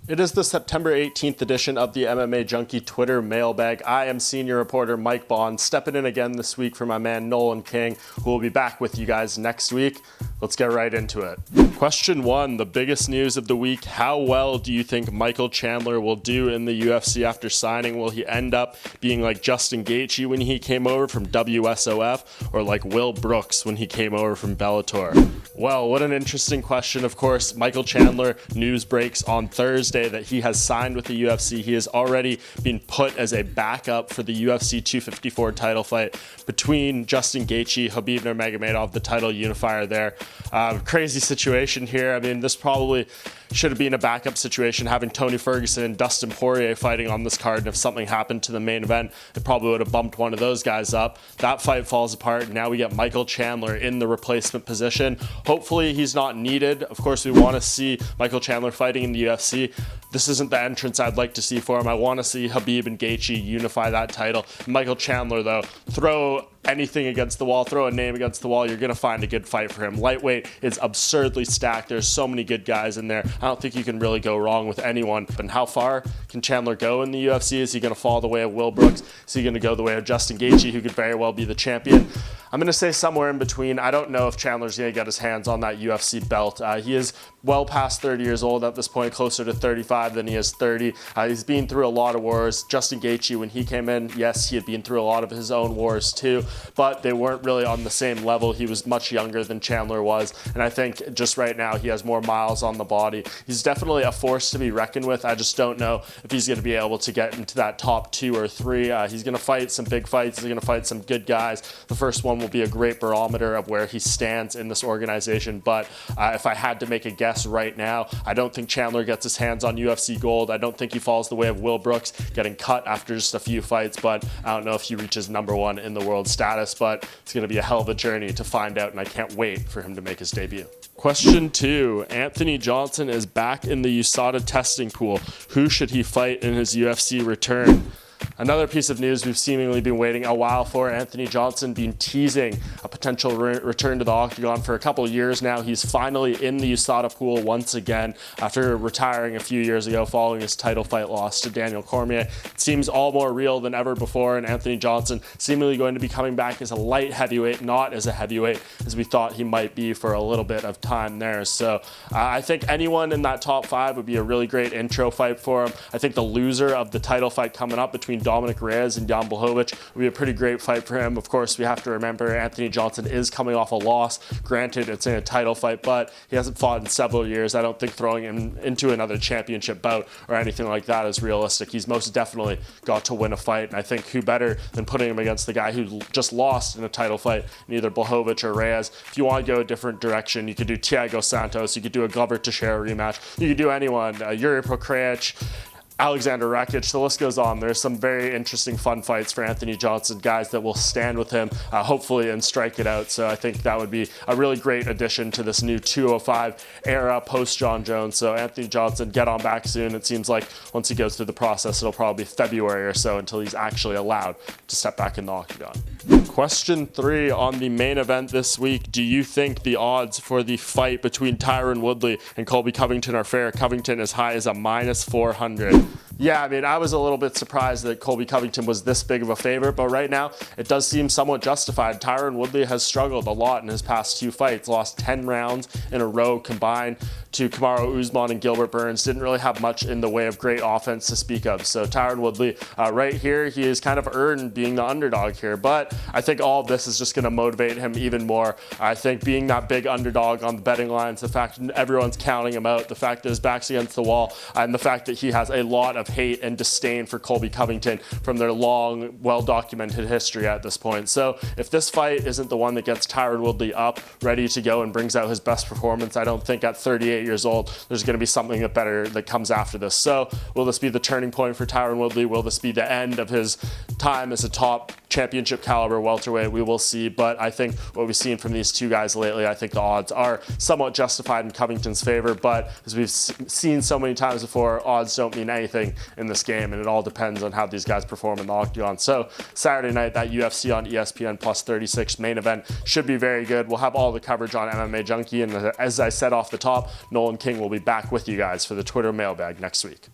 It is the September 18th edition of the MMA Junkie Twitter Mailbag. I am senior reporter Mike Bond, stepping in again this week for my man Nolan King, who will be back with you guys next week. Let's get right into it. Question 1, the biggest news of the week. How well do you think Michael Chandler will do in the UFC after signing? Will he end up being like Justin Gaethje when he came over from WSOF, or like Will Brooks when he came over from Bellator? Well, what an interesting question. Of course, Michael Chandler, news breaks on Thursday that he has signed with the UFC. He has already been put as a backup for the UFC 254 title fight between Justin Gaethje, Khabib Nurmagomedov, the title unifier there. Crazy situation here. I mean, this probably should have been a backup situation, having Tony Ferguson and Dustin Poirier fighting on this card. And if something happened to the main event, it probably would have bumped one of those guys up. That fight falls apart. Now we get Michael Chandler in the replacement position. Hopefully he's not needed. Of course, we want to see Michael Chandler fighting in the UFC. This isn't the entrance I'd like to see for him. I want to see Khabib and Gaethje unify that title. Michael Chandler, though, throw anything against the wall, throw a name against the wall, you're going to find a good fight for him. Lightweight is absurdly stacked. There's so many good guys in there. I don't think you can really go wrong with anyone. But how far can Chandler go in the UFC? Is he going to fall the way of Will Brooks? Is he going to go the way of Justin Gaethje, who could very well be the champion? I'm going to say somewhere in between. I don't know if Chandler's going to get his hands on that UFC belt. He is well past 30 years old at this point, closer to 35 than he is 30. He's been through a lot of wars. Justin Gaethje, when he came in, yes, he had been through a lot of his own wars too, but they weren't really on the same level. He was much younger than Chandler was, and I think just right now he has more miles on the body. He's definitely a force to be reckoned with. I just don't know if he's going to be able to get into that top 2 or 3. He's going to fight some big fights. He's going to fight some good guys. The first one will be a great barometer of where he stands in this organization, but if I had to make a guess right now, I don't think Chandler gets his hands on UFC gold. I don't think he falls the way of Will Brooks, getting cut after just a few fights, but I don't know if he reaches #1 in the world status, but it's going to be a hell of a journey to find out, and I can't wait for him to make his debut. Question 2, Anthony Johnson is back in the USADA testing pool. Who should he fight in his UFC return? Another piece of news we've seemingly been waiting a while for. Anthony Johnson been teasing a potential return to the octagon for a couple of years now. He's finally in the USADA pool once again after retiring a few years ago following his title fight loss to Daniel Cormier. It seems all more real than ever before, and Anthony Johnson seemingly going to be coming back as a light heavyweight, not as a heavyweight as we thought he might be for a little bit of time there. So I think anyone in that top 5 would be a really great intro fight for him. I think the loser of the title fight coming up between Dominic Reyes and Jan Blachowicz would be a pretty great fight for him. Of course, we have to remember Anthony Johnson is coming off a loss. Granted, it's in a title fight, but he hasn't fought in several years. I don't think throwing him into another championship bout or anything like that is realistic. He's most definitely got to win a fight, and I think who better than putting him against the guy who just lost in a title fight in either Blachowicz or Reyes. If you want to go a different direction, you could do Thiago Santos, you could do a Glover Teixeira rematch, you could do anyone, Yuri Prochazka, Alexander Rakic, the list goes on. There's some very interesting, fun fights for Anthony Johnson, guys that will stand with him, hopefully, and strike it out. So I think that would be a really great addition to this new 205 era post-John Jones. So Anthony Johnson, get on back soon. It seems like once he goes through the process, it'll probably be February or so until he's actually allowed to step back in the octagon. Question 3 on the main event this week. Do you think the odds for the fight between Tyron Woodley and Colby Covington are fair? Covington as high as a -400. Yeah, I mean, I was a little bit surprised that Colby Covington was this big of a favorite, but right now it does seem somewhat justified. Tyron Woodley has struggled a lot in his past 2 fights, lost 10 rounds in a row combined to Kamaru Usman and Gilbert Burns. Didn't really have much in the way of great offense to speak of. So Tyron Woodley, right here, he has kind of earned being the underdog here, but I think all of this is just going to motivate him even more. I think being that big underdog on the betting lines, the fact that everyone's counting him out, the fact that his back's against the wall, and the fact that he has a lot of hate and disdain for Colby Covington from their long, well-documented history at this point. So if this fight isn't the one that gets Tyron Woodley up, ready to go and brings out his best performance, I don't think at 38 years old there's going to be something that better that comes after this. So will this be the turning point for Tyron Woodley? Will this be the end of his time as a top championship caliber welterweight. We will see, but I think what we've seen from these two guys lately, I think the odds are somewhat justified in Covington's favor, but as we've seen so many times before, odds don't mean anything in this game, and it all depends on how these guys perform in the octagon. So Saturday night, that UFC on ESPN plus 36 main event should be very good. We'll have all the coverage on MMA Junkie, and as I said off the top, Nolan King will be back with you guys for the Twitter mailbag next week.